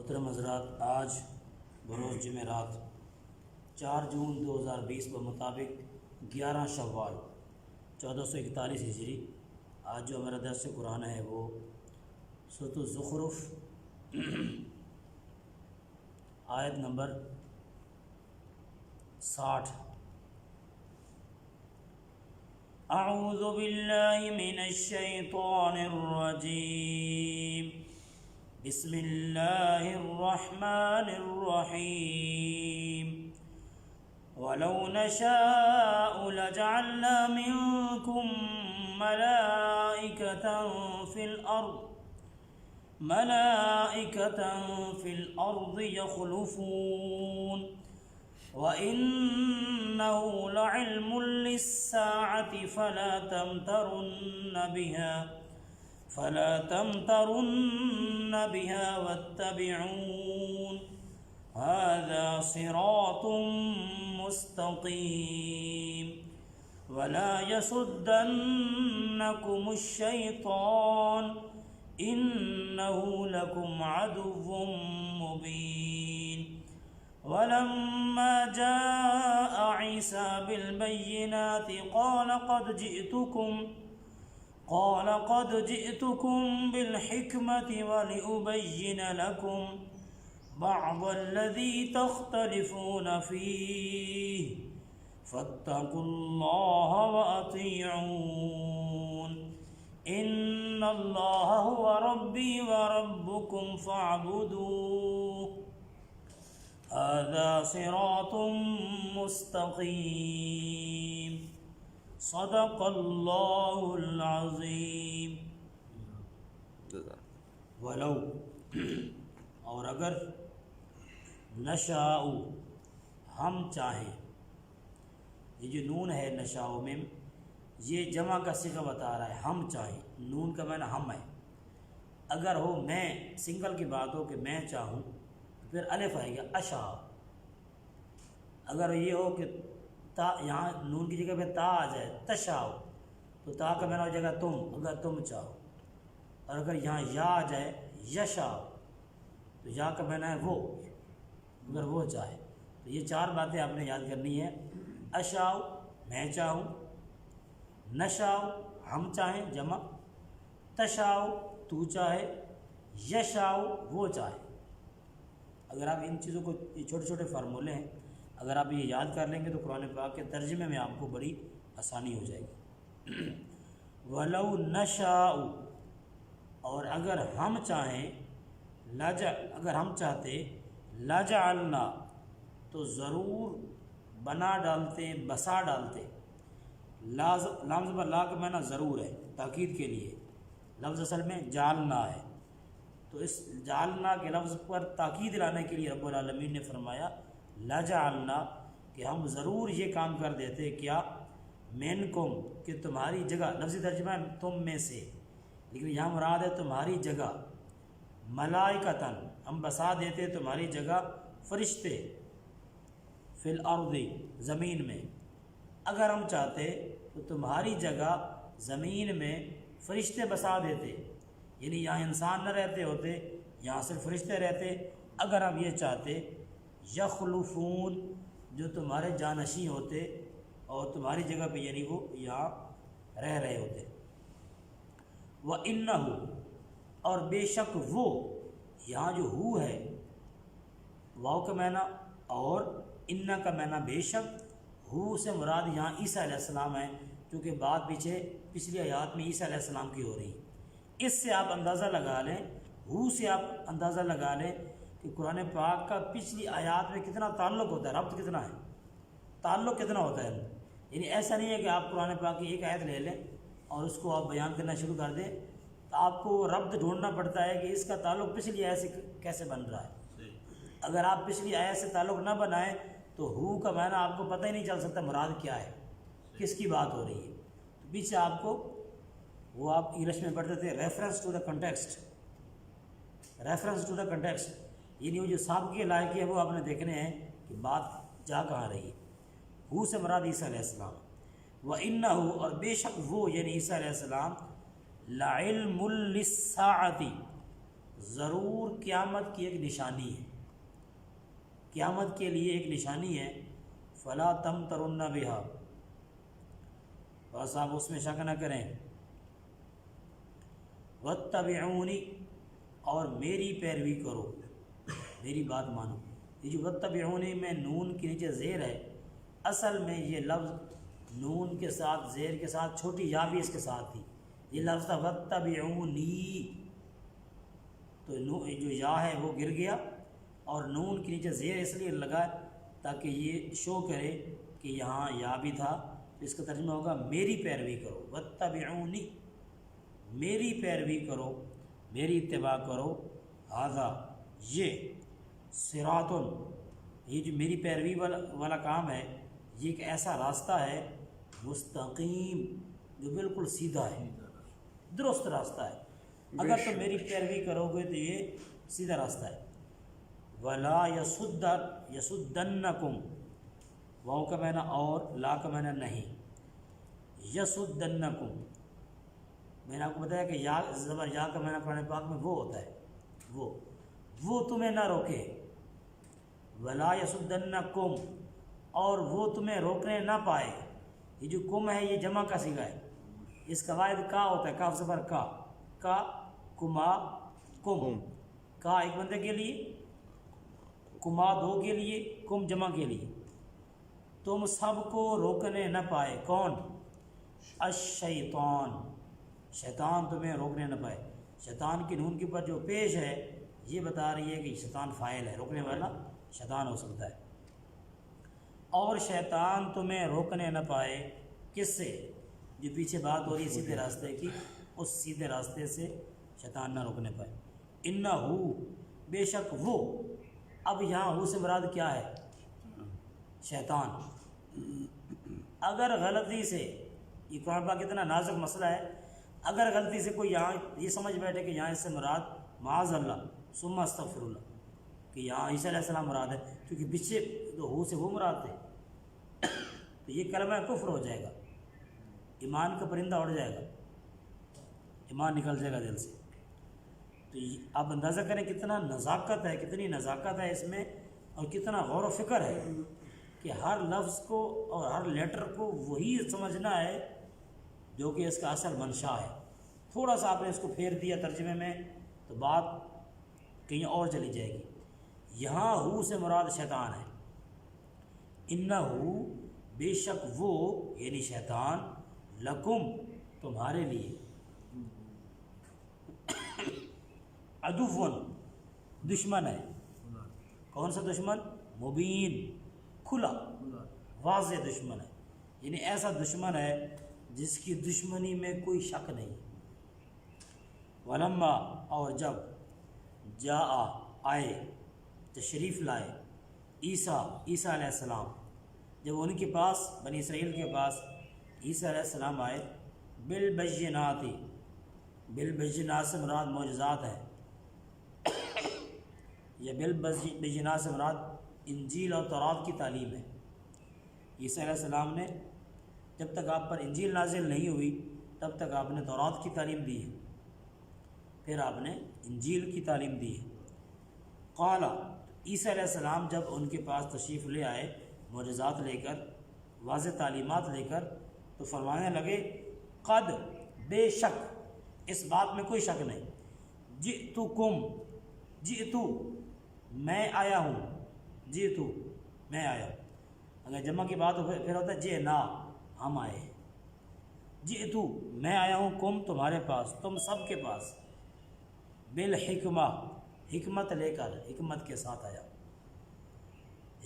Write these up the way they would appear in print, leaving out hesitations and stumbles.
محترم حضرات، آج بروز جمعرات 4 جون 2020 کے مطابق 11 شوال 1441 ہجری، آج جو ہمارا درس قرآن ہے وہ سورۃ الزخرف آیت نمبر 60۔ اعوذ باللہ من الشیطان الرجیم، بسم اللہ الرحمن الرحیم۔ وَلَوْ نَشَاءُ لَجَعَلْنَا مِنْكُمْ مَلَائِكَةً فِي الْأَرْضِ يَخْلُفُونَ وَإِنَّهُ لَعِلْمٌ لِلسَّاعَةِ فلا تمترن بها واتبعون هذا صراط مستقيم ولا يصدنكم الشيطان إنه لكم عدو مبين۔ ولما جاء عيسى بالبينات قال قد جئتكم بالحكمة ولأبين لكم بعض الذي تختلفون فيه فاتقوا الله وأطيعون إن الله هو ربي وربكم فاعبدوه هذا صراط مستقيم۔ صدق اللہ العظیم۔ ولو، اور اگر، نشاء، ہم چاہیں، یہ جو نون ہے نشاء میں، یہ جمع کا صیغہ بتا رہا ہے، ہم چاہیں، نون کا معنی ہم ہے۔ اگر ہو میں، سنگل کی بات ہو کہ میں چاہوں تو پھر الف آئے گا اشاء۔ اگر یہ ہو کہ تا، یہاں نون کی جگہ پہ تا آ جائے، تشاؤ، تو تا کا معنی ہو جائے گا تم، اگر تم چاہو۔ اور اگر یہاں یا آ جائے، یشاؤ، تو یا کا معنی ہے وہ، اگر وہ چاہے۔ تو یہ چار باتیں آپ نے یاد کرنی ہے۔ اشاؤ، میں چاہوں، نشاؤ، ہم چاہیں جمع، تشاؤ، تو چاہے، یشاؤ، وہ چاہے۔ اگر آپ ان چیزوں کو، یہ چھوٹے چھوٹے فارمولے ہیں، اگر آپ یہ یاد کر لیں گے تو قرآن پاک کے ترجمے میں آپ کو بڑی آسانی ہو جائے گی۔ وَلَوْ نَشَاءُ، اور اگر ہم چاہیں، اگر ہم چاہتے، لَجَعَلْنَا، تو ضرور بنا ڈالتے، بسا ڈالتے۔ لام زبر لا کا معنی ضرور ہے، تاکید کے لیے، لفظ اصل میں جعلنا ہے، تو اس جعلنا کے لفظ پر تاکید لانے کے لیے رب العالمین نے فرمایا لَجَعَلْنَا، کہ ہم ضرور یہ کام کر دیتے، کیا، مِنْکُمْ، کہ تمہاری جگہ، لفظی ترجمہ ہے تم میں سے، لیکن یہاں مراد ہے تمہاری جگہ، ملائکتاً، ہم بسا دیتے تمہاری جگہ فرشتے، فی الارض، زمین میں۔ اگر ہم چاہتے تو تمہاری جگہ زمین میں فرشتے بسا دیتے، یعنی یہاں انسان نہ رہتے ہوتے، یہاں صرف فرشتے رہتے۔ اگر ہم یہ چاہتے، یخلفون، جو تمہارے جانشین ہوتے اور تمہاری جگہ پہ، یعنی وہ یہاں رہ رہے ہوتے۔ وَإِنَّهُ، اور بے شک وہ، یہاں جو ہو ہے، واو کا معنی اور ان کا معنی بے شک، ہو سے مراد یہاں عیسیٰ علیہ السلام ہے، کیونکہ بات پچھلی آیات میں عیسیٰ علیہ السلام کی ہو رہی ہے۔ اس سے آپ اندازہ لگا لیں، ہو سے آپ اندازہ لگا لیں کہ قرآن پاک کا پچھلی آیات میں کتنا تعلق ہوتا ہے، ربط کتنا ہے، تعلق کتنا ہوتا ہے۔ یعنی ایسا نہیں ہے کہ آپ قرآن پاک کی ایک آیت لے لیں اور اس کو آپ بیان کرنا شروع کر دیں، تو آپ کو ربط ڈھونڈنا پڑتا ہے کہ اس کا تعلق پچھلی آیت سے کیسے بن رہا ہے۔ اگر آپ پچھلی آیت سے تعلق نہ بنائیں تو ہو کا معنی آپ کو پتہ ہی نہیں چل سکتا مراد کیا ہے، کس کی بات ہو رہی ہے۔ تو پیچھے آپ کو، وہ آپ انگلش میں پڑھتے تھے، reference to the context, reference to the context, یعنی وہ جو سابقہ کے لائق ہے وہ آپ نے دیکھنے ہیں کہ بات جا کہاں رہی ہے۔ ہو سے مراد عیسیٰ علیہ السلام، وَإِنَّهُ، اور بے شک وہ یعنی عیسیٰ علیہ السلام، لَعِلْمٌ لِلسَّاعَةِ، ضرور قیامت کی ایک نشانی ہے، قیامت کے لیے ایک نشانی ہے، فلا تمترن بہا، بس آپ اس میں شک نہ کریں، واتبعونی، اور میری پیروی کرو، میری بات مانو۔ یہ جو واتبعونی میں نون کے نیچے زیر ہے، اصل میں یہ لفظ نون کے ساتھ زیر کے ساتھ چھوٹی یا بھی اس کے ساتھ تھی، یہ لفظ تھا واتبعونی، تو جو یا ہے وہ گر گیا اور نون کے نیچے زیر اس لیے لگا تاکہ یہ شو کرے کہ یہاں یا بھی تھا، تو اس کا ترجمہ ہوگا میری پیروی کرو، واتبعونی، میری پیروی کرو، میری اتباع کرو، ھذا، یہ صراط، یہ جو میری پیروی والا کام ہے یہ ایک ایسا راستہ ہے مستقیم جو بالکل سیدھا ہے، درست راستہ ہے، اگر تم میری پیروی کرو گے تو یہ سیدھا راستہ ہے۔ ولا یصدنکم، واو کا معنی اور، لا کا معنی نہیں، یصدنکم، میں نے آپ کو بتایا کہ یا زبر یا کا معنی قرآن پاک میں وہ ہوتا ہے، وہ تمہیں نہ روکے، ولا یصدنکم، اور وہ تمہیں روکنے نہ پائے۔ یہ جو کم ہے یہ جمع کا صیغہ ہے، اس کا واحد کا ہوتا ہے، کاف زبر کا، کما کم، کا ایک بندے کے لیے، کما دو کے لیے، کم جمع کے لیے، تم سب کو روکنے نہ پائے، کون؟ الشیطان، شیطان تمہیں روکنے نہ پائے۔ شیطان کی نون کے اوپر جو پیش ہے یہ بتا رہی ہے کہ شیطان فاعل ہے، روکنے والا شیطان ہو سکتا ہے، اور شیطان تمہیں روکنے نہ پائے، کس سے؟ جو پیچھے بات ہو رہی ہے سیدھے راستے کی، اس سیدھے راستے سے شیطان نہ روکنے پائے۔ انہو، بے شک وہ، اب یہاں ہو سے مراد کیا ہے؟ شیطان۔ اگر غلطی سے، یہ قرآن پاک کتنا نازک مسئلہ ہے، اگر غلطی سے کوئی یہاں یہ سمجھ بیٹھے کہ یہاں اس سے مراد معاذ اللہ ثم استغفر اللہ، کہ یہاں عیسیٰ علیہ السلام مراد ہے، کیونکہ پیچھے تو ہو سے وہ مراد تھے، تو یہ کلمہ کفر ہو جائے گا، ایمان کا پرندہ اڑ جائے گا، ایمان نکل جائے گا دل سے۔ تو آپ اندازہ کریں کتنا نزاکت ہے، کتنی نزاکت ہے اس میں، اور کتنا غور و فکر ہے کہ ہر لفظ کو اور ہر لیٹر کو وہی سمجھنا ہے جو کہ اس کا اصل منشا ہے۔ تھوڑا سا آپ نے اس کو پھیر دیا ترجمے میں تو بات کہیں اور چلی جائے گی۔ یہاں ہو سے مراد شیطان ہے، انہو، بے شک وہ، یعنی شیطان، لکم، تمہارے لیے، عدوٌ، دشمن ہے۔ کون سا دشمن؟ مبین، کھلا واضح دشمن ہے، یعنی ایسا دشمن ہے جس کی دشمنی میں کوئی شک نہیں۔ ولما، اور جب، جاء، آئے، تشریف لائے، عیسیٰ علیہ السلام، جب ان کے پاس، بنی اسرائیل کے پاس عیسیٰ علیہ السلام آئے، بالبینات، بالبینات سے مراد معجزات ہے، یا بالبینات سے مراد انجیل اور تورات کی تعلیم ہے۔ عیسیٰ علیہ السلام نے، جب تک آپ پر انجیل نازل نہیں ہوئی تب تک آپ نے تورات کی تعلیم دی ہے، پھر آپ نے انجیل کی تعلیم دی ہے۔ قال، عیسیٰ علیہ السلام جب ان کے پاس تشریف لے آئے معجزات لے کر، واضح تعلیمات لے کر، تو فرمانے لگے، قد، بے شک، اس بات میں کوئی شک نہیں، جئتکم، جئتو، میں آیا ہوں، جئتو، میں آیا ہوں، اگر جمع کی بات ہو پھر ہوتا ہے جئنا، ہم آئے ہیں، جئتو، میں آیا ہوں، کم، تمہارے پاس، تم سب کے پاس، بالحکمہ، حکمت لے کر، حکمت کے ساتھ آیا۔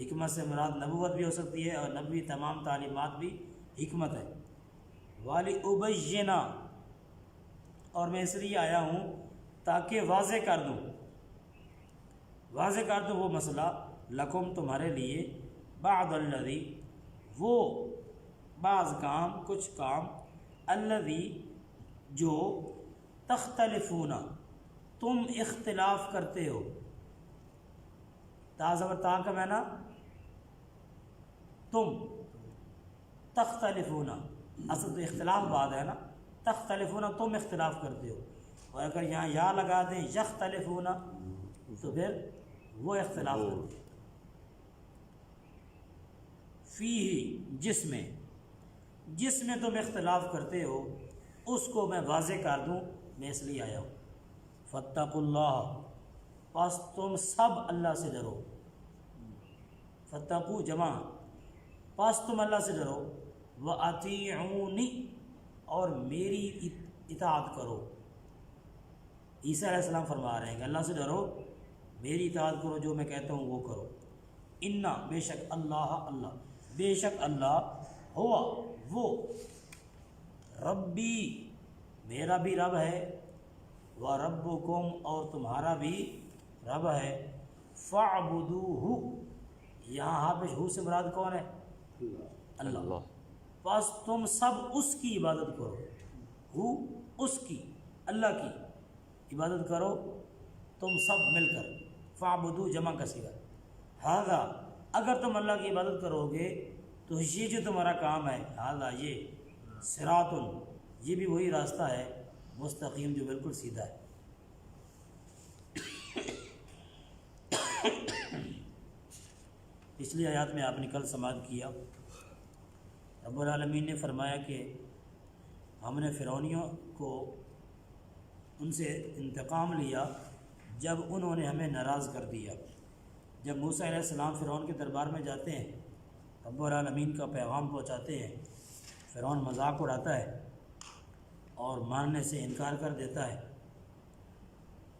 حکمت سے مراد نبوت بھی ہو سکتی ہے اور نبوی تمام تعلیمات بھی حکمت ہے۔ وَلِأُبَيِّنَ، اور میں اس لیے آیا ہوں تاکہ واضح کر دوں، واضح کر دوں وہ مسئلہ، لکم، تمہارے لیے، بعض الذی، وہ بعض کام، کچھ کام، الذی، جو، تختلفون، تم اختلاف کرتے ہو، تا زبر تا کا معنی تم، تختلفون، اصل تو اختلاف بعد ہے نا، تختلفون، تم اختلاف کرتے ہو، اور اگر یہاں یا لگا دیں یختلفون تو پھر وہ اختلاف کرتے ہیں. فیہ جس میں تم اختلاف کرتے ہو اس کو میں واضح کر دوں، میں اس لیے آیا ہوں. فاتقوا اللہ، پس تم سب اللہ سے ڈرو. فتقو جمع، پس تم اللہ سے ڈرو. وَأَطِیعُونِ، اور میری اطاعت کرو. عیسیٰ علیہ السلام فرما رہے ہیں کہ اللہ سے ڈرو، میری اطاعت کرو، جو میں کہتا ہوں وہ کرو. انا، بے شک اللہ ہوا وہ، ربی میرا بھی رب ہے، وَرَبُّكُمْ اور تمہارا بھی رب ہے. فَاعْبُدُوهُ، یہاں حافظ ہو سے مراد کون ہے؟ اللہ. پس تم سب اس کی عبادت کرو. ہو اس کی، اللہ کی عبادت کرو تم سب مل کر. فَاعْبُدُوهُ جمع کا صیغہ. ھذا، اگر تم اللہ کی عبادت کرو گے تو یہ جو تمہارا کام ہے، ھذا یہ، صراط، یہ بھی وہی راستہ ہے، مستقیم جو بالکل سیدھا ہے. پچھلی آیات میں آپ نے کل سماعت کیا، رب العالمین نے فرمایا کہ ہم نے فرعونیوں کو ان سے انتقام لیا جب انہوں نے ہمیں ناراض کر دیا. جب موسیٰ علیہ السلام فرعون کے دربار میں جاتے ہیں، رب العالمین کا پیغام پہنچاتے ہیں، فرعون مذاق اڑاتا ہے اور ماننے سے انکار کر دیتا ہے.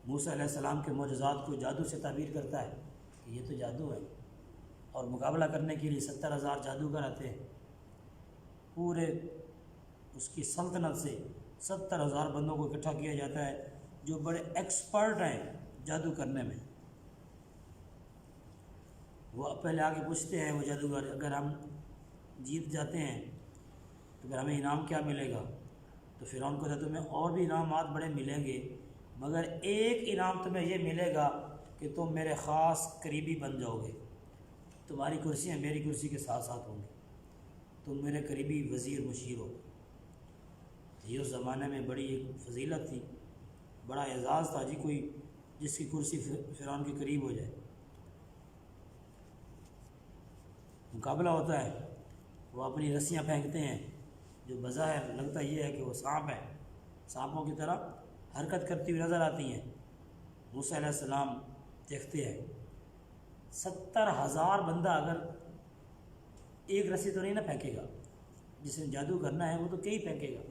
موسیٰ علیہ السلام کے معجزات کو جادو سے تعبیر کرتا ہے کہ یہ تو جادو ہے، اور مقابلہ کرنے کے لیے 70,000 جادوگر آتے ہیں. پورے اس کی سلطنت سے 70,000 بندوں کو اکٹھا کیا جاتا ہے جو بڑے ایکسپرٹ ہیں جادو کرنے میں. وہ پہلے آگے پوچھتے ہیں وہ جادوگر، اگر ہم جیت جاتے ہیں تو پھر ہمیں انعام کیا ملے گا؟ تو فرعون کو کہتا ہے تمہیں اور بھی انعامات بڑے ملیں گے، مگر ایک انعام تمہیں یہ ملے گا کہ تم میرے خاص قریبی بن جاؤ گے. تمہاری کرسیاں میری کرسی کے ساتھ ساتھ ہوں گی، تم میرے قریبی وزیر مشیر ہو. یہ اس زمانے میں بڑی ایک فضیلت تھی، بڑا اعزاز تھا جی کوئی جس کی کرسی فرعون کے قریب ہو جائے. مقابلہ ہوتا ہے، وہ اپنی رسیاں پھینکتے ہیں جو بظاہر لگتا یہ ہے کہ وہ سانپ ہیں، سانپوں کی طرح حرکت کرتی ہوئی نظر آتی ہیں. موسیٰ علیہ السلام دیکھتے ہیں 70,000 بندہ اگر ایک رسی تو نہیں نہ پھینکے گا، جس نے جادو کرنا ہے وہ تو کئی پھینکے گا.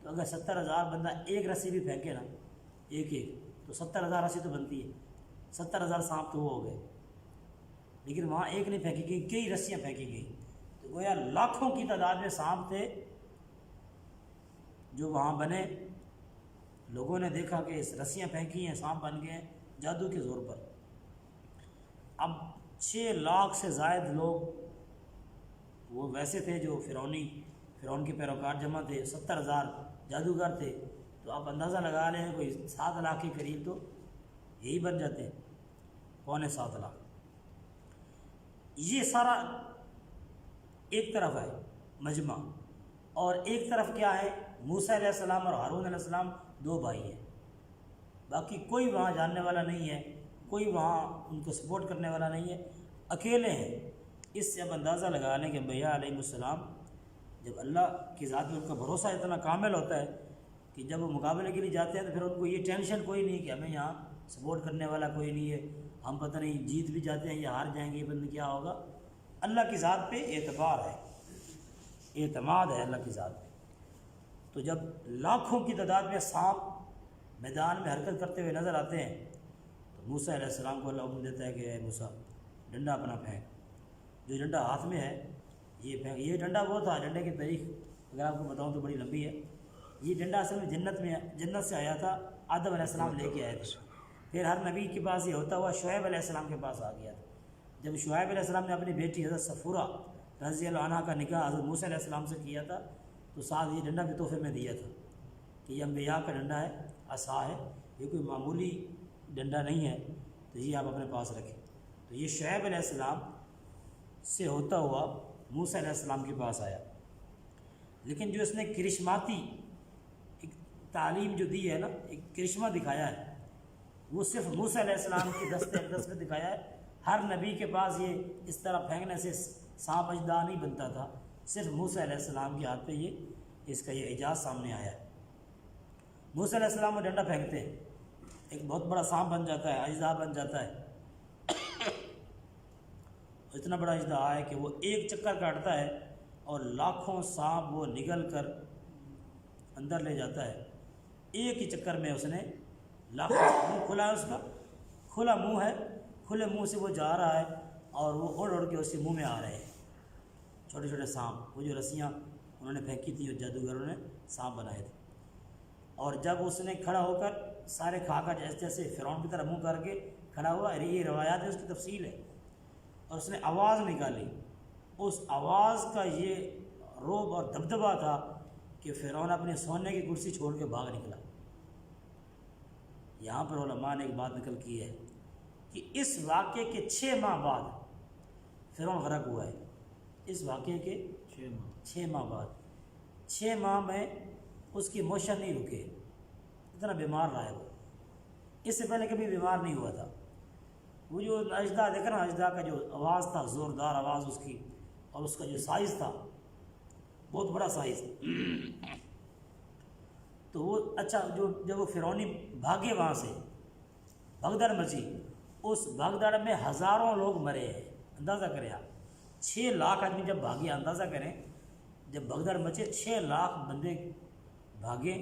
تو اگر 70,000 بندہ ایک رسی بھی پھینکے نا، ایک تو 70,000 رسی تو بنتی ہے، 70,000 سانپ تو وہ ہو گئے. لیکن وہاں ایک نہیں پھینکی گئی، کئی رسیاں پھینکی گئی. تو گویا لاکھوں کی تعداد میں سانپ تھے جو وہاں بنے. لوگوں نے دیکھا کہ اس رسیاں پھینکی ہیں، سانپ بن گئے ہیں جادو کے زور پر. اب 6 لاکھ سے زائد لوگ وہ ویسے تھے جو فرعون کے پیروکار جمع تھے، 70,000 جادوگر تھے. تو آپ اندازہ لگا لیں کوئی 7 لاکھ کے قریب تو یہی بن جاتے ہیں، 6.25 لاکھ. یہ سارا ایک طرف ہے مجمع، اور ایک طرف کیا ہے؟ موسیٰ علیہ السلام اور ہارون علیہ السلام 2 بھائی ہیں. باقی کوئی وہاں جاننے والا نہیں ہے، کوئی وہاں ان کو سپورٹ کرنے والا نہیں ہے، اکیلے ہیں. اس سے اب اندازہ لگا لیں کہ انبیاء علیہ السلام جب اللہ کی ذات میں ان کا بھروسہ اتنا کامل ہوتا ہے کہ جب وہ مقابلے کے لیے جاتے ہیں تو پھر ان کو یہ ٹینشن کوئی نہیں کہ ہمیں یہاں سپورٹ کرنے والا کوئی نہیں ہے، ہم پتہ نہیں جیت بھی جاتے ہیں یا ہار جائیں گے، یہ بندہ کیا ہوگا. اللہ کی ذات پہ اعتبار ہے، اعتماد ہے اللہ کی ذات پہ. تو جب لاکھوں کی تعداد میں سانپ میدان میں حرکت کرتے ہوئے نظر آتے ہیں تو موسیٰ علیہ السلام کو اللہ حکم دیتا ہے کہ اے موسیٰ ڈنڈا اپنا پھینک. جو ڈنڈا ہاتھ میں ہے یہ پھینک. یہ ڈنڈا وہ تھا، ڈنڈے کی تاریخ اگر آپ کو بتاؤں تو بڑی لمبی ہے. یہ ڈنڈا اصل میں جنت سے آیا تھا، آدم علیہ السلام لے کے آئے تھے. پھر ہر نبی کے پاس یہ ہوتا ہوا شعیب علیہ السلام کے پاس آ گیا تھا. جب شعیب علیہ السلام نے اپنی بیٹی حضرت صفورہ رضی اللہ عنہ کا نکاح حضرت موسیٰ علیہ السلام سے کیا تھا تو ساتھ یہ ڈنڈا بھی تحفے میں دیا تھا کہ یہ انبیاء کا ڈنڈا ہے، عصا ہے، یہ کوئی معمولی ڈنڈا نہیں ہے، تو یہ آپ اپنے پاس رکھیں. تو یہ شعیب علیہ السلام سے ہوتا ہوا موسیٰ علیہ السلام کے پاس آیا. لیکن جو اس نے کرشماتی ایک تعلیم جو دی ہے نا، ایک کرشمہ دکھایا ہے، وہ صرف موسیٰ علیہ السلام کی دست اقدس میں دکھایا ہے۔ ہر نبی کے پاس یہ اس طرح پھینکنے سے سانپ اژدہا نہیں بنتا تھا، صرف موسیٰ علیہ السلام کے ہاتھ پہ اس کا یہ اعجاز سامنے آیا ہے۔ موسیٰ علیہ السلام وہ ڈنڈا پھینکتے ہیں، ایک بہت بڑا سانپ بن جاتا ہے، اژدہا بن جاتا ہے، اتنا بڑا اژدہا ہے کہ وہ ایک چکر کاٹتا ہے اور لاکھوں سانپ وہ نگل کر اندر لے جاتا ہے۔ ایک ہی چکر میں اس نے لاکھوں، منہ کھلا ہے، اس کا کھلا منہ ہے، کھلے منہ سے وہ جا رہا ہے اور وہ اڑ اڑ کے اس کے منہ میں آ رہے ہیں چھوٹے چھوٹے سانپ، وہ جو رسیاں انہوں نے پھینکی تھی، اور جادوگروں نے سانپ بنائے تھے۔ اور جب اس نے کھڑا ہو کر سارے کھا کر جیسے جیسے فرعون کی طرح منہ کر کے کھڑا ہوا، یہ روایات ہے، اس کی تفصیل ہے، اور اس نے آواز نکالی، اس آواز کا یہ رعب اور دبدبہ تھا کہ فرعون اپنے سونے کی کرسی چھوڑ کے بھاگ نکلا۔ یہاں پر علماء نے ایک بات نقل کی ہے کہ اس واقعے کے 6 ماہ بعد فرعون غرق ہوا ہے، اس واقعے کے 6 ماہ بعد، 6 ماہ میں اس کی موشن نہیں رکے، اتنا بیمار رہا ہے وہ، اس سے پہلے کبھی بیمار نہیں ہوا تھا۔ وہ جو اژدہا دیکھا نا، اژدہا کا جو آواز تھا، زوردار آواز اس کی، اور اس کا جو سائز تھا، بہت بڑا سائز، تو وہ اچھا جب وہ فرعونی بھاگے وہاں سے، بھگدڑ مچی، اس بھگدڑ میں ہزاروں لوگ مرے ہیں، اندازہ کریں آپ، 6 لاکھ آدمی جب بھاگے، اندازہ کریں جب بھگدڑ مچے 6 لاکھ بندے بھاگے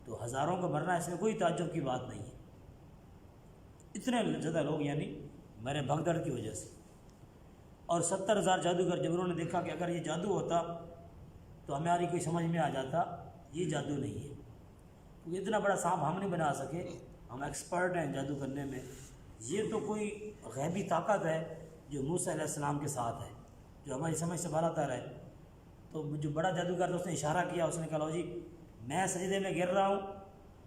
تو ہزاروں کا مرنا اس میں کوئی تعجب کی بات نہیں ہے، اتنے زیادہ لوگ یعنی مرے بھگدڑ کی وجہ سے۔ اور 70,000 جادوگر، جب انہوں نے دیکھا کہ اگر یہ جادو ہوتا تو ہماری کوئی سمجھ میں آ جاتا، یہ جادو نہیں ہے، کیونکہ اتنا بڑا سانپ ہم نہیں بنا سکے، ہم ایکسپرٹ ہیں جادو کرنے میں، یہ تو کوئی غیبی طاقت ہے جو موسیٰ علیہ السلام کے ساتھ ہے، جو ہماری سمجھ سے بالا تر ہے۔ تو جو بڑا جادوگر تھا اس نے اشارہ کیا، اس نے کہا لو جی میں سجدے میں گر رہا ہوں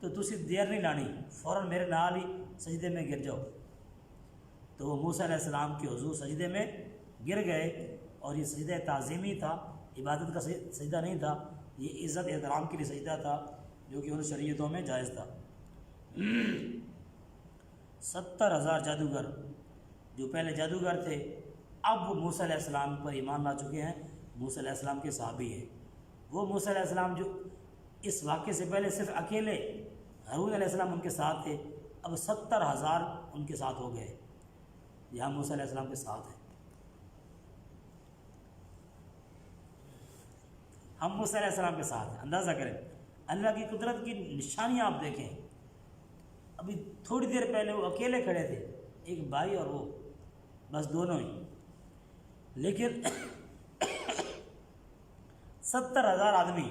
تو تسی دیر نہیں لانی، فوراً میرے نال ہی سجدے میں گر جاؤ۔ تو وہ موسیٰ علیہ السلام کے حضور سجدے میں گر گئے، اور یہ سجدہ تعظیمی تھا، عبادت کا سجدہ نہیں تھا، یہ عزت احترام کے لیے سجدہ تھا، جو کہ ان شریعتوں میں جائز تھا۔ 70,000 جادوگر جو پہلے جادوگر تھے، اب وہ موسیٰ علیہ السلام پر ایمان لا چکے ہیں، موسیٰ علیہ السلام کے صحابی ہیں۔ وہ موسیٰ علیہ السلام جو اس واقعے سے پہلے صرف اکیلے ہارون علیہ السلام ان کے ساتھ تھے، اب 70,000 ان کے ساتھ ہو گئے، یہاں موسیٰ علیہ السلام کے ساتھ ہیں۔ ہم موسیٰ علیہ السلام کے ساتھ ہیں، اندازہ کریں اللہ کی قدرت کی نشانیاں آپ دیکھیں۔ ابھی تھوڑی دیر پہلے وہ اکیلے کھڑے تھے، ایک بھائی اور وہ، بس دونوں ہی، لیکن 70,000 آدمی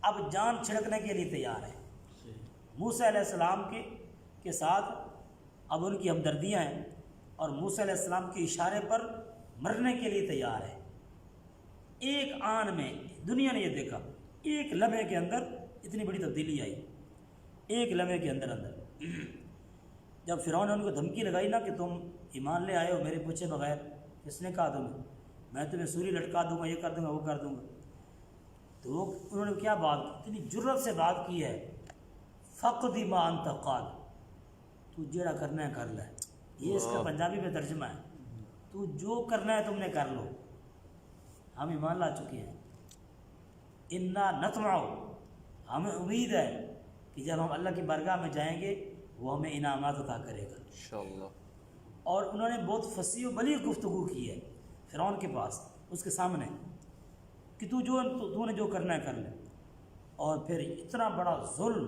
اب جان چھڑکنے کے لیے تیار ہیں موسیٰ علیہ السلام کے ساتھ۔ اب ان کی ہمدردیاں ہیں، اور موسیٰ علیہ السلام کے اشارے پر مرنے کے لیے تیار ہے۔ ایک آن میں دنیا نے یہ دیکھا، ایک لمحے کے اندر اتنی بڑی تبدیلی آئی، ایک لمحے کے اندر جب فرعون نے ان کو دھمکی لگائی نا کہ تم ایمان لے آئے ہو میرے پوچھے بغیر، کس نے کہا تمہیں، میں تمہیں سولی لٹکا دوں گا، یہ کر دوں گا، وہ کر دوں گا، تو انہوں نے کیا بات، اتنی جرت سے بات کی ہے، فقد ما انت قال، تو جیڑا کرنا ہے کر لے، یہ اس کا پنجابی میں ترجمہ ہے، تو جو کرنا ہے تم نے کر لو، ہم ایمان لا چکے ہیں۔ انا نطمع، ہمیں امید ہے کہ جب ہم اللہ کی بارگاہ میں جائیں گے وہ ہمیں انعامات عطا کرے گا انشاءاللہ۔ اور انہوں نے بہت فصیح و بلیغ گفتگو کی ہے فرعون کے پاس، اس کے سامنے، کہ تو نے جو کرنا ہے کر لے۔ اور پھر اتنا بڑا ظلم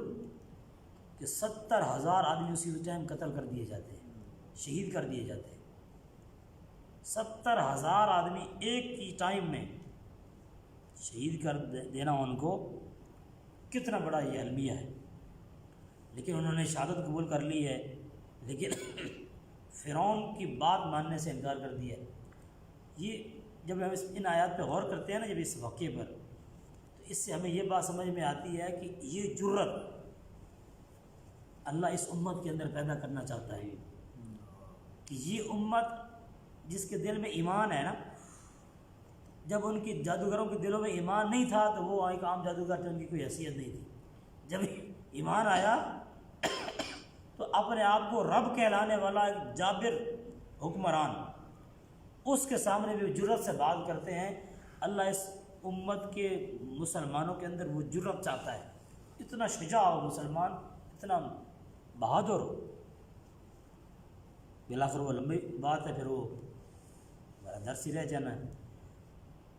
کہ 70,000 آدمی اسی ٹائم قتل کر دیے جاتے ہیں، شہید کر دیے جاتے ہیں، 70,000 آدمی ایک ہی ٹائم میں شہید کر دینا ان کو، کتنا بڑا یہ المیہ ہے۔ لیکن انہوں نے شہادت قبول کر لی ہے، لیکن فرعون کی بات ماننے سے انکار کر دیا ہے۔ یہ جب ہم ان آیات پہ غور کرتے ہیں نا، جب اس واقعے پر، تو اس سے ہمیں یہ بات سمجھ میں آتی ہے کہ یہ جرت اللہ اس امت کے اندر پیدا کرنا چاہتا ہے، کہ یہ امت جس کے دل میں ایمان ہے نا، جب ان کی جادوگروں کے دلوں میں ایمان نہیں تھا تو وہ ایک عام جادوگر تھے، ان کی کوئی حیثیت نہیں تھی۔ جب ایمان آیا تو اپنے آپ کو رب کہلانے والا ایک جابر حکمران، اس کے سامنے بھی جرأت سے بات کرتے ہیں۔ اللہ اس امت کے مسلمانوں کے اندر وہ جرأت چاہتا ہے، اتنا شجاع ہو مسلمان، اتنا بہادر ہو۔ بلاخر وہ لمبی بات ہے، پھر وہ ہمارا درس ہی رہ جانا ہے۔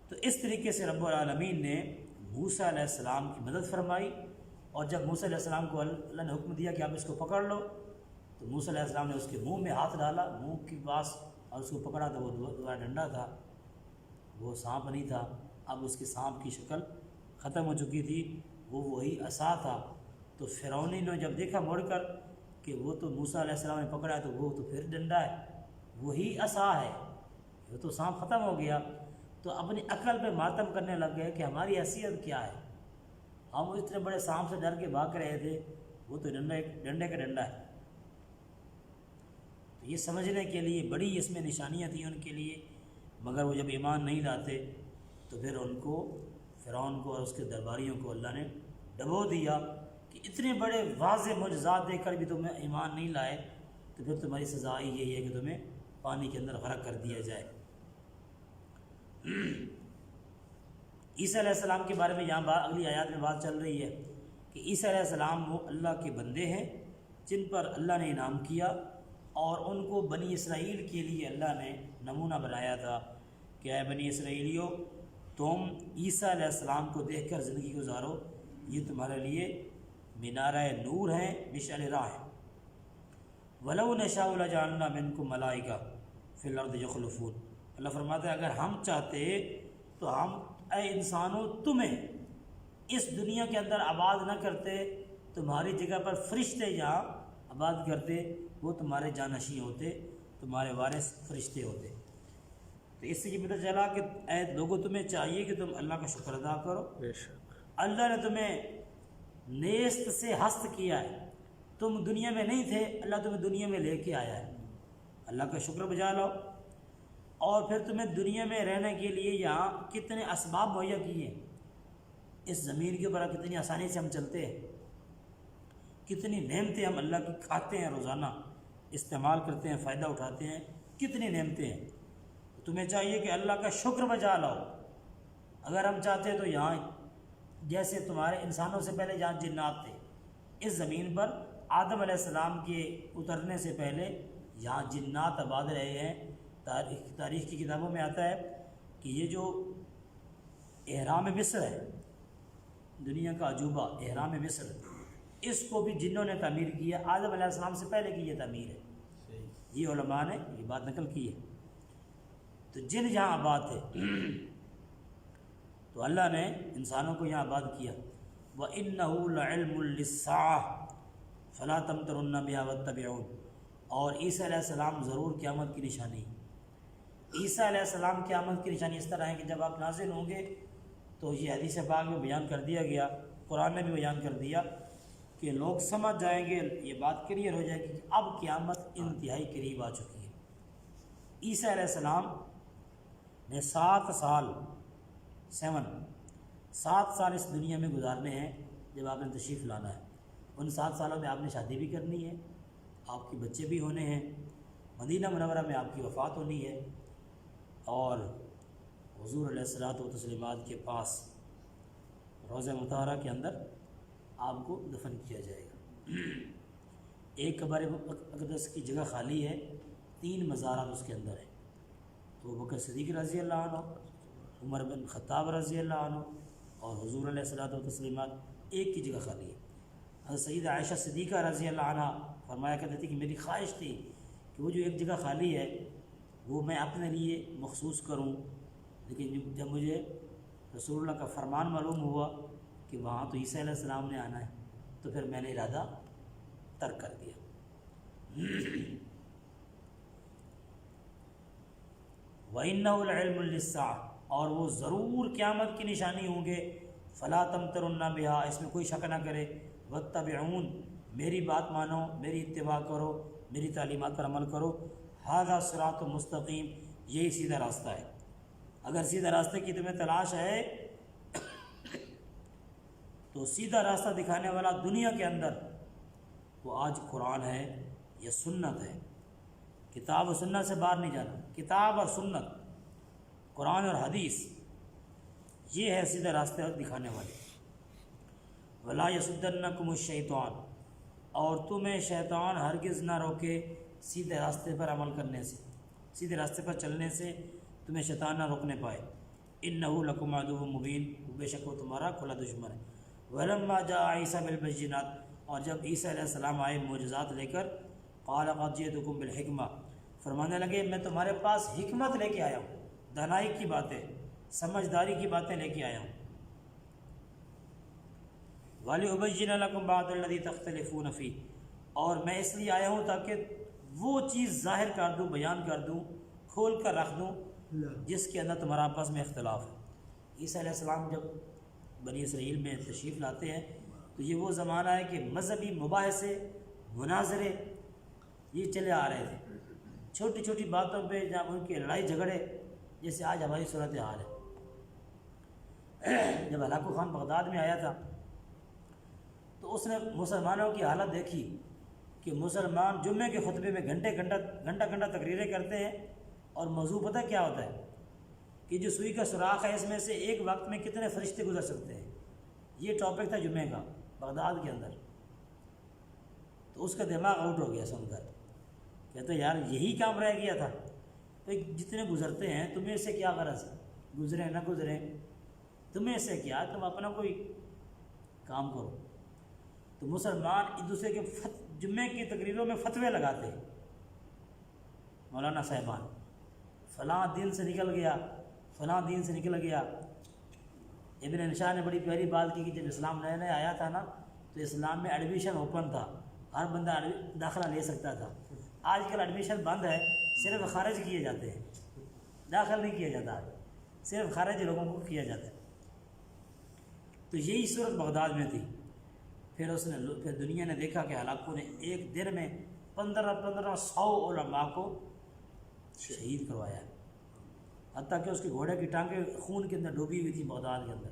تو اس طریقے سے رب العالمین نے موسیٰ علیہ السلام کی مدد فرمائی، اور جب موسیٰ علیہ السلام کو اللہ نے حکم دیا کہ آپ اس کو پکڑ لو، تو موسیٰ علیہ السلام نے اس کے منہ میں ہاتھ ڈالا، منہ کے پاس، اور اس کو پکڑا تو وہ دوبارہ ڈنڈا تھا، وہ سانپ نہیں تھا، اب اس کی سانپ کی شکل ختم ہو چکی تھی، وہ وہی عصا تھا۔ تو فرعونی نے جب دیکھا مڑ کر کہ وہ تو موسیٰ علیہ السلام نے پکڑا ہے، تو وہ تو پھر ڈنڈا ہے، وہی عصا ہے، وہ تو سانپ ختم ہو گیا۔ تو اپنی عقل پہ ماتم کرنے لگ گئے کہ ہماری حیثیت کیا ہے، ہم اتنے بڑے سانپ سے ڈر کے بھاگ رہے تھے، وہ تو ڈنڈے کا ڈنڈا ہے۔ تو یہ سمجھنے کے لیے بڑی اس میں نشانیاں تھیں ان کے لیے، مگر وہ جب ایمان نہیں لاتے تو پھر ان کو، فرعون کو اور اس کے درباریوں کو اللہ نے ڈبو دیا کہ اتنے بڑے واضح معجزات دیکھ کر بھی تمہیں ایمان نہیں لائے، تو پھر تمہاری سزا یہی ہے کہ تمہیں پانی کے اندر غرق کر دیا جائے۔ عیسیٰ علیہ السلام کے بارے میں یہاں اگلی آیات میں بات چل رہی ہے کہ عیسیٰ علیہ السلام وہ اللہ کے بندے ہیں جن پر اللہ نے انعام کیا، اور ان کو بنی اسرائیل کے لیے اللہ نے نمونہ بنایا تھا کہ اے بنی اسرائیلیو، تم عیسیٰ علیہ السلام کو دیکھ کر زندگی گزارو، یہ تمہارے لیے مینارہ نور ہیں، مشعل راہ ہے۔ وَلَوْ نَشَاءُ لَجَعَلْنَا مِنْكُمْ مَلَائِكَةً فِي الْأَرْضِ يَخْلُفُونَ۔ اللہ فرماتے ہیں اگر ہم چاہتے تو ہم اے انسانوں تمہیں اس دنیا کے اندر آباد نہ کرتے، تمہاری جگہ پر فرشتے یہاں آباد کرتے، وہ تمہارے جانشین ہوتے، تمہارے وارث فرشتے ہوتے۔ تو اس سے یہ پتہ چلا کہ اے لوگوں تمہیں چاہیے کہ تم اللہ کا شکر ادا کرو۔ اللہ نے تمہیں نیست سے ہست کیا ہے، تم دنیا میں نہیں تھے، اللہ تمہیں دنیا میں لے کے آیا ہے، اللہ کا شکر بجا لاؤ۔ اور پھر تمہیں دنیا میں رہنے کے لیے یہاں کتنے اسباب مہیا کیے ہیں، اس زمین کے اوپر کتنی آسانی سے ہم چلتے ہیں، کتنی نعمتیں ہم اللہ کی کھاتے ہیں، روزانہ استعمال کرتے ہیں، فائدہ اٹھاتے ہیں، کتنی نعمتیں ہیں۔ تمہیں چاہیے کہ اللہ کا شکر بجا لاؤ۔ اگر ہم چاہتے تو یہاں جیسے تمہارے انسانوں سے پہلے جہاں جنات تھے، اس زمین پر آدم علیہ السلام کے اترنے سے پہلے یہاں جنات آباد رہے ہیں۔ تاریخ کی کتابوں میں آتا ہے کہ یہ جو اہرام مصر ہے، دنیا کا عجوبہ اہرام مصر، اس کو بھی جنوں نے تعمیر کیا، آدم علیہ السلام سے پہلے کی یہ تعمیر ہے۔ یہ علماء نے یہ بات نقل کی ہے۔ تو جن جہاں آباد تھے تو اللہ نے انسانوں کو یہاں آباد کیا۔ وَإِنَّهُ لَعِلْمٌ لِلسَّاعَةِ فَلَا تَمْتَرُنَّ بِهَا وَاتَّبِعُونِ۔ اور عیسیٰ علیہ السلام ضرور قیامت کی نشانی، عیسیٰ علیہ السلام قیامت کی نشانی اس طرح ہے کہ جب آپ نازل ہوں گے تو یہ حدیث پاک میں بیان کر دیا گیا، قرآن نے بھی بیان کر دیا کہ لوگ سمجھ جائیں گے، یہ بات کلیئر ہو جائے گی کہ اب قیامت انتہائی قریب آ چکی ہے۔ عیسیٰ علیہ السلام نے 7 سال اس دنیا میں گزارنے ہیں جب آپ نے تشریف لانا ہے۔ ان 7 سالوں میں آپ نے شادی بھی کرنی ہے، آپ کے بچے بھی ہونے ہیں، مدینہ منورہ میں آپ کی وفات ہونی ہے، اور حضور علیہ الصلوۃ والتسلیمات کے پاس روضہ مطہرہ کے اندر آپ کو دفن کیا جائے گا۔ ایک قبر اقدس کی جگہ خالی ہے، 3 مزارات اس کے اندر ہیں، تو ابوبکر صدیق رضی اللہ عنہ، عمر بن خطاب رضی اللہ عنہ اور حضور علیہ الصلوۃ والتسلیمات، ایک کی جگہ خالی ہے۔ حضرت سیدہ عائشہ صدیقہ رضی اللہ عنہ فرمایا کرتی تھی کہ میری خواہش تھی کہ وہ جو ایک جگہ خالی ہے وہ میں اپنے لیے مخصوص کروں، لیکن جب مجھے رسول اللہ کا فرمان معلوم ہوا کہ وہاں تو عیسیٰ علیہ السلام نے آنا ہے، تو پھر میں نے ارادہ ترک کر دیا۔ وَإِنَّهُ لَعِلْمٌ لِلسَّاعَةِ، اور وہ ضرور قیامت کی نشانی ہوں گے۔ فَلَا تَمْتَرُنَّ بِهَا، اس میں کوئی شک نہ کرے۔ وَاتَّبِعُونِ، میری بات مانو، میری اتباع کرو، میری تعلیمات پر عمل کرو۔ هَذَا صِرَاطٌ مستقیم، یہی سیدھا راستہ ہے۔ اگر سیدھا راستے کی تمہیں تلاش ہے تو سیدھا راستہ دکھانے والا دنیا کے اندر وہ آج قرآن ہے یا سنت ہے. کتاب و سنت سے باہر نہیں جانا. کتاب اور سنت، قرآن اور حدیث، یہ ہے سیدھے راستے دکھانے والے. ولا یصدنکم الشیطان، اور تمہیں شیطان ہرگز نہ روکے سیدھے راستے پر عمل کرنے سے، سیدھے راستے پر چلنے سے تمہیں شیطان نہ روکنے پائے. انہ لکم عدو مبین، بے شک وہ تمہارا کھلا دشمن ہے. ولما جاء عیسیٰ بالبینات، اور جب عیسیٰ علیہ السلام آئے معجزات لے کر، قال قد جئتکم بالحکمہ، فرمانے لگے میں تمہارے پاس حکمت لے کے آیا ہوں، دانائی کی باتیں، سمجھداری کی باتیں لے کے آیا ہوں. وَلِأُبَيِّنَ لَكُمْ بَعْضَ الَّذِي تَخْتَلِفُونَ فِيهِ، اور میں اس لیے آیا ہوں تاکہ وہ چیز ظاہر کر دوں، بیان کر دوں، کھول کر رکھ دوں جس کے اندر تمہارا آپس میں اختلاف ہے. عیسیٰ علیہ السلام جب بنی اسرائیل میں تشریف لاتے ہیں تو یہ وہ زمانہ ہے کہ مذہبی مباحثے، مناظرے یہ چلے آ رہے تھے. چھوٹی چھوٹی باتوں پہ جہاں ان کی لڑائی جھگڑے، جیسے آج ہماری صورت حال ہے. جب ہلاکو خان بغداد میں آیا تھا تو اس نے مسلمانوں کی حالت دیکھی کہ مسلمان جمعے کے خطبے میں گھنٹہ تقریریں کرتے ہیں، اور موضوع پتہ کیا ہوتا ہے کہ جو سوئی کا سوراخ ہے اس میں سے ایک وقت میں کتنے فرشتے گزر سکتے ہیں. یہ ٹاپک تھا جمعے کا بغداد کے اندر. تو اس کا دماغ آؤٹ ہو گیا سن کر، کہتے یار یہی کام رہ گیا تھا. تو جتنے گزرتے ہیں تمہیں اس سے کیا غرض ہے، گزریں نہ گزریں تمہیں اس سے کیا، تم اپنا کوئی کام کرو. تو مسلمان ایک دوسرے کے جمعے کی تقریروں میں فتوے لگاتے ہیں. مولانا صاحبان فلاں دین سے نکل گیا، فلاں دین سے نکل گیا. ابن انشاء نے بڑی پیاری بات کی کہ جب اسلام نئے نئے آیا تھا نا تو اسلام میں ایڈمیشن اوپن تھا، ہر بندہ داخلہ لے سکتا تھا. آج کل ایڈمیشن بند ہے، صرف خارج کیے جاتے ہیں، داخل نہیں کیا جاتا، صرف خارج لوگوں کو کیا جاتا ہے. تو یہی صورت بغداد میں تھی. پھر دنیا نے دیکھا کہ ہلاکوں نے ایک دن میں 1500 علماء کو شہید کروایا، حتیٰ کہ اس کے گھوڑے کی ٹانگیں خون کے اندر ڈوبی ہوئی تھی بغداد کے اندر.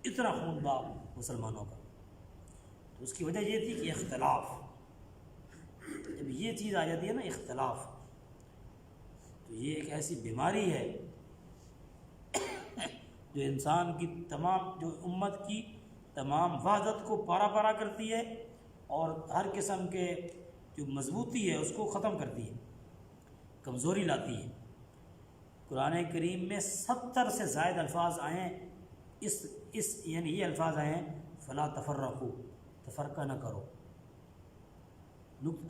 اتنا خون بہا مسلمانوں کا. تو اس کی وجہ یہ تھی کہ اختلاف، جب یہ چیز آ جاتی ہے نا اختلاف، تو یہ ایک ایسی بیماری ہے جو انسان کی تمام، جو امت کی تمام وحدت کو پارا پارا کرتی ہے اور ہر قسم کے جو مضبوطی ہے اس کو ختم کرتی ہے، کمزوری لاتی ہے. قرآن کریم میں 70 سے زائد الفاظ آئے ہیں، یعنی یہ الفاظ آئے ہیں فلا تفرقوا، تفرقہ نہ کرو.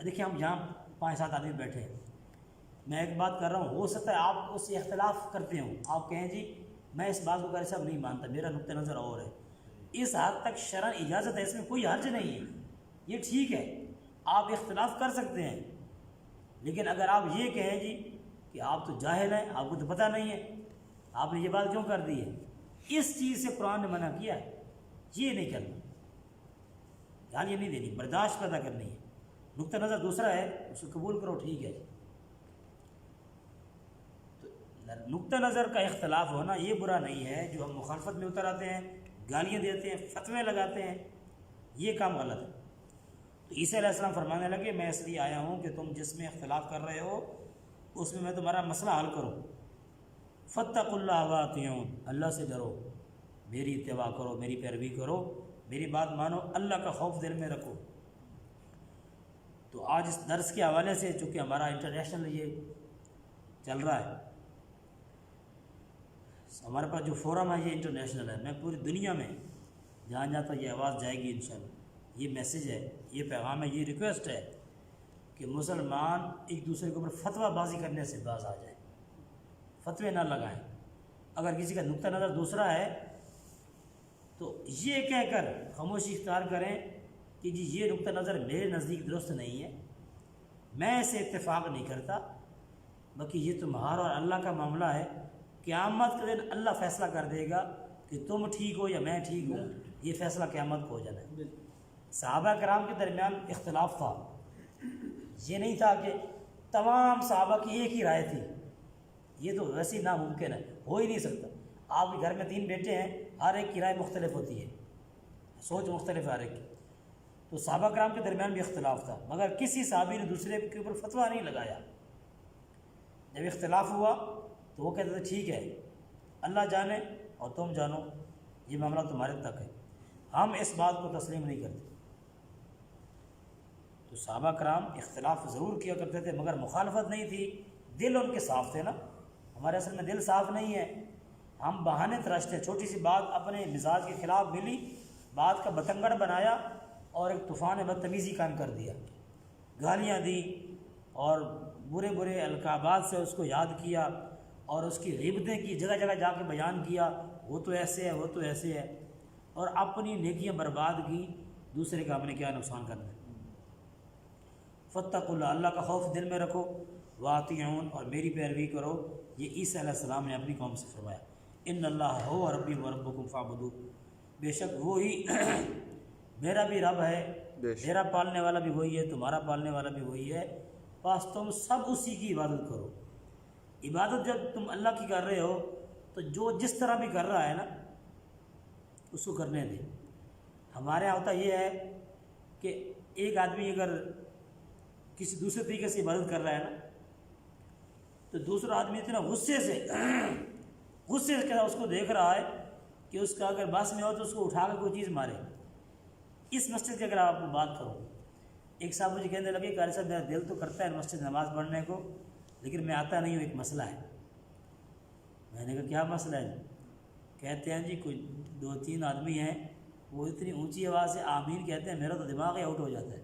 دیکھیں ہم یہاں 5-7 آدمی بیٹھے ہیں، میں ایک بات کر رہا ہوں، ہو سکتا ہے آپ اس سے اختلاف کرتے ہوں، آپ کہیں جی میں اس بات کو قاری صاحب نہیں مانتا، میرا نقطہ نظر اور ہے. اس حد تک شرعن اجازت ہے، اس میں کوئی حرج نہیں ہے، یہ ٹھیک ہے، آپ اختلاف کر سکتے ہیں. لیکن اگر آپ یہ کہیں جی کہ آپ تو جاہل ہیں، آپ کو تو پتہ نہیں ہے، آپ نے یہ بات کیوں کر دی ہے، اس چیز سے قرآن نے منع کیا ہے. یہ نہیں کرنا، جان یہ نہیں دینی، برداشت پیدا کرنی ہے. نقطہ نظر دوسرا ہے اس کو قبول کرو، ٹھیک ہے. تو نقطہ نظر کا اختلاف ہونا یہ برا نہیں ہے. جو ہم مخالفت میں اتر آتے ہیں، گالیاں دیتے ہیں، فتوے لگاتے ہیں، یہ کام غلط ہے. تو عیسیٰ علیہ السلام فرمانے لگے میں اس لیے آیا ہوں کہ تم جس میں اختلاف کر رہے ہو اس میں تمہارا مسئلہ حل کروں. فاتقوا اللہ واطیعون، اللہ سے ڈرو، میری اتباع کرو، میری پیروی کرو، میری بات مانو، اللہ کا خوف دل میں رکھو. تو آج اس درس کے حوالے سے چونکہ ہمارا انٹرنیشنل یہ چل رہا ہے، ہمارے پاس جو فورم ہے یہ انٹرنیشنل ہے. میں پوری دنیا میں جہاں جہاں تک یہ آواز جائے گی انشاءاللہ، یہ میسیج ہے، یہ پیغام ہے، یہ ریکویسٹ ہے کہ مسلمان ایک دوسرے کے اوپر فتویٰ بازی کرنے سے باز آ جائیں، فتوے نہ لگائیں. اگر کسی کا نقطہ نظر دوسرا ہے تو یہ کہہ کر خاموشی اختیار کریں کہ جی یہ نقطہ نظر میرے نزدیک درست نہیں ہے، میں اسے اتفاق نہیں کرتا، باقی یہ تمہارا اور اللہ کا معاملہ ہے. قیامت کے دن اللہ فیصلہ کر دے گا کہ تم ٹھیک ہو یا میں ٹھیک ہوں، یہ فیصلہ قیامت کو ہو جانا ہے. صحابہ کرام کے درمیان اختلاف تھا، یہ نہیں تھا کہ تمام صحابہ کی ایک ہی رائے تھی، یہ تو ویسے ناممکن ہے، ہو ہی نہیں سکتا. آپ کے گھر میں 3 بیٹے ہیں، ہر ایک کی رائے مختلف ہوتی سوچ مختلف ہے ہر ایک کی. تو صحابہ کرام کے درمیان بھی اختلاف تھا، مگر کسی صحابی نے دوسرے کے اوپر فتویٰ نہیں لگایا. جب اختلاف ہوا تو وہ کہتے تھے ٹھیک ہے، اللہ جانے اور تم جانو، یہ معاملہ تمہارے تک ہے، ہم اس بات کو تسلیم نہیں کرتے. تو صحابہ کرام اختلاف ضرور کیا کرتے تھے، مگر مخالفت نہیں تھی. دل ان کے صاف تھے نا، ہمارے اصل میں دل صاف نہیں ہے، ہم بہانے تراشتے. چھوٹی سی بات اپنے مزاج کے خلاف ملی، بات کا بتنگڑ بنایا اور ایک طوفان بدتمیزی قائم کر دیا، گالیاں دی اور برے برے القابات سے اس کو یاد کیا اور اس کی غیبتیں کی، جگہ جگہ جا کے بیان کیا وہ تو ایسے ہے وہ تو ایسے ہے، اور اپنی نیکیاں برباد کی، دوسرے کا اپنے کیا نقصان کرنا ہے. فاتقوا اللہ، اللہ کا خوف دل میں رکھو، واطیعون، اور میری پیروی کرو. یہ عیسیٰ علیہ السلام نے اپنی قوم سے فرمایا. ان اللہ هو ربی و ربکم فاعبدوہ، بے شک وہی میرا بھی رب ہے، میرا پالنے والا بھی وہی ہے، تمہارا پالنے والا بھی وہی ہے، بس تم سب اسی کی عبادت کرو. عبادت جب تم اللہ کی کر رہے ہو تو جو جس طرح بھی کر رہا ہے نا اس کو کرنے دیں. ہمارے یہاں ہوتا یہ ہے کہ ایک آدمی اگر کسی دوسرے طریقے سے عبادت کر رہا ہے نا تو دوسرا آدمی اتنا غصے سے اس کو دیکھ رہا ہے کہ اس کا اگر بس میں ہو تو اس کو اٹھا کر کوئی چیز مارے. اس مسجد کی اگر آپ کو بات کروں، ایک صاحب مجھے کہنے لگے کہ صاحب میرا دل تو کرتا ہے مسجد نماز پڑھنے کو، لیکن میں آتا نہیں ہوں، ایک مسئلہ ہے. میں نے کہا کیا مسئلہ ہے؟ کہتے ہیں جی کوئی 2-3 آدمی ہیں، وہ اتنی اونچی آواز سے آمین کہتے ہیں، میرا تو دماغ ہی آؤٹ ہو جاتا ہے.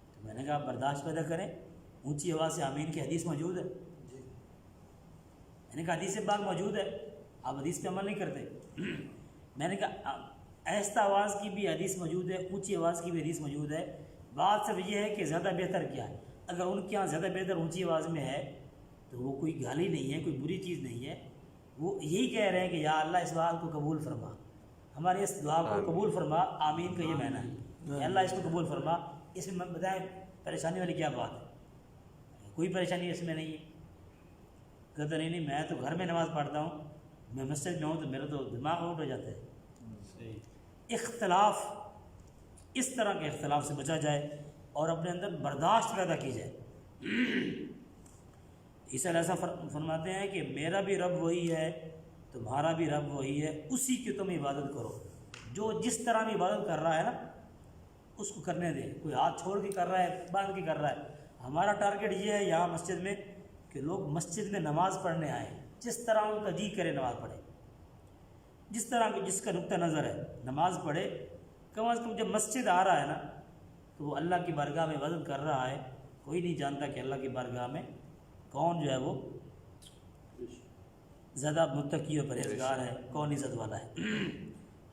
تو میں نے کہا آپ برداشت پیدا کریں، اونچی آواز سے آمین کی حدیث موجود ہے. میں نے کہا حدیث پاک موجود ہے، آپ حدیث پہ عمل نہیں کرتے. میں نے کہا آہستہ آواز کی بھی حدیث موجود ہے، اونچی آواز کی بھی حدیث موجود ہے، بات صرف یہ ہے کہ زیادہ بہتر کیا ہے. اگر ان کے یہاں زیادہ بہتر اونچی آواز میں ہے تو وہ کوئی گالی نہیں ہے، کوئی بری چیز نہیں ہے، وہ یہی کہہ رہے ہیں کہ یا اللہ اس بات کو قبول فرما، ہماری اس دعا کو قبول فرما. آمین کا یہ معنی ہے کہ اللہ اس کو قبول فرما. اس میں بتائیں پریشانی والی کیا بات ہے؟ کوئی پریشانی اس میں نہیں ہے. کہتے نہیں میں تو گھر میں نماز پڑھتا ہوں، میں مسجد میں ہوں تو میرا تو دماغ آؤٹ ہو جاتا ہے. اختلاف، اس طرح کے اختلاف سے بچا جائے اور اپنے اندر برداشت پیدا کی جائے. عیسیٰ ایسا فرماتے ہیں کہ میرا بھی رب وہی ہے، تمہارا بھی رب وہی ہے، اسی کی تم عبادت کرو. جو جس طرح بھی عبادت کر رہا ہے نا اس کو کرنے دیں. کوئی ہاتھ چھوڑ کے کر رہا ہے، باندھ کے کر رہا ہے. ہمارا ٹارگیٹ یہ ہے یہاں مسجد میں کہ لوگ مسجد میں نماز پڑھنے آئیں، جس طرح ان کا جی کرے نماز پڑھے، جس طرح جس کا نقطہ نظر ہے نماز پڑھے. کم از کم جب مسجد آ رہا ہے نا تو وہ اللہ کی بارگاہ میں عبادت کر رہا ہے. کوئی نہیں جانتا کہ اللہ کی بارگاہ میں کون جو ہے وہ زیادہ متقی و پرہیزگار ہے، کون عزت والا ہے.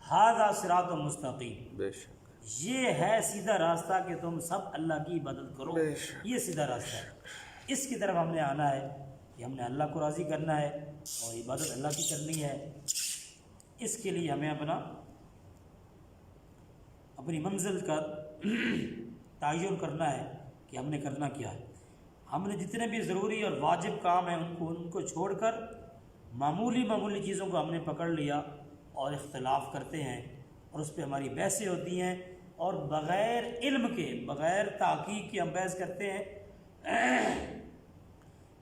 ھذا صراط مستقیم، یہ ہے سیدھا راستہ کہ تم سب اللہ کی عبادت کرو. یہ سیدھا راستہ ہے، اس کی طرف ہم نے آنا ہے کہ ہم نے اللہ کو راضی کرنا ہے اور عبادت اللہ کی کرنی ہے. اس کے لیے ہمیں اپنی منزل کا تعین کرنا ہے کہ ہم نے کرنا کیا ہے. ہم نے جتنے بھی ضروری اور واجب کام ہیں ان کو چھوڑ کر معمولی چیزوں کو ہم نے پکڑ لیا اور اختلاف کرتے ہیں اور اس پہ ہماری بحثیں ہوتی ہیں اور بغیر علم کے، بغیر تحقیق کے ہم بحث کرتے ہیں.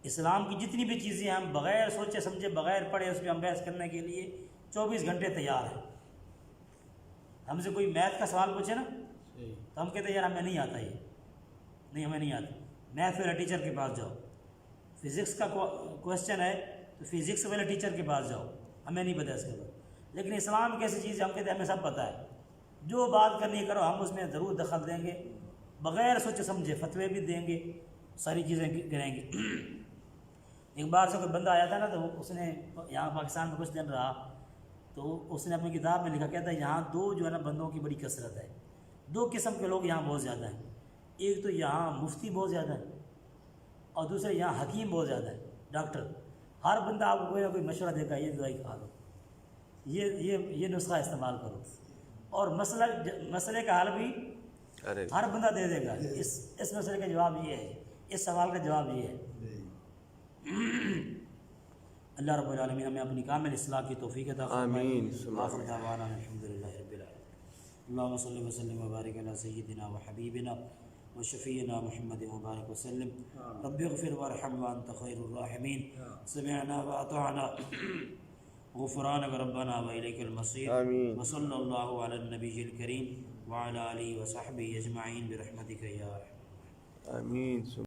اسلام کی جتنی بھی چیزیں ہم بغیر سوچے سمجھے، بغیر پڑھے، اس پہ ہم بحث کرنے کے لیے 24 گھنٹے تیار ہیں. ہم سے کوئی میتھ کا سوال پوچھے نا تو ہم کہتے ہیں یار ہمیں نہیں آتا، یہ نہیں ہمیں نہیں آتا. میتھ والے ٹیچر کے پاس جاؤ. فزکس کا کویشچن ہے تو فزکس والے ٹیچر کے پاس جاؤ، ہمیں نہیں پتہ اس کے بعد. لیکن اسلام ایک ایسی چیز ہے ہم کہتے ہیں ہمیں سب پتہ ہے، جو بات کرنی کرو، ہم اس میں ضرور دخل دیں گے، بغیر سوچے سمجھے فتوے بھی دیں گے، ساری چیزیں کریں گے. ایک بار سے کوئی بندہ آیا تھا نا تو اس نے یہاں پاکستان میں کچھ دن رہا تو اس نے اپنی کتاب میں لکھا، کہتا ہے یہاں دو جو ہے نا بندوں کی بڑی کثرت ہے. 2 قسم کے لوگ یہاں بہت زیادہ ہیں. ایک تو یہاں مفتی بہت زیادہ ہے اور دوسرے یہاں حکیم بہت زیادہ ہے، ڈاکٹر. ہر بندہ آپ کو کوئی نہ کوئی مشورہ دے گا، یہ دوائی کھا لو، یہ نسخہ استعمال کرو، اور مسئلے کا حل بھی ہر بندہ دے دے گا. اس مسئلے کا جواب یہ ہے، اس سوال کا جواب یہ ہے. اللہ رب العالمین ہمیں اپنی کامل اصلاح کی توفیق عطا فرمائے. آمین. آخر دعوانا الحمدللہ رب العالمین. اللہم صلی وسلم وبارک علی سیدنا و حبیبنا و شفیعنا محمد مبارک وسلم. رب اغفر وارحم وانت خیر الراحمین. سمعنا واطعنا غفرانک ربنا و الیک المصیر. آمین. وصلی اللہ علی النبی الکریم وعلی آلہ وصحبہ اجمعین برحمتک یا ارحم. آمین.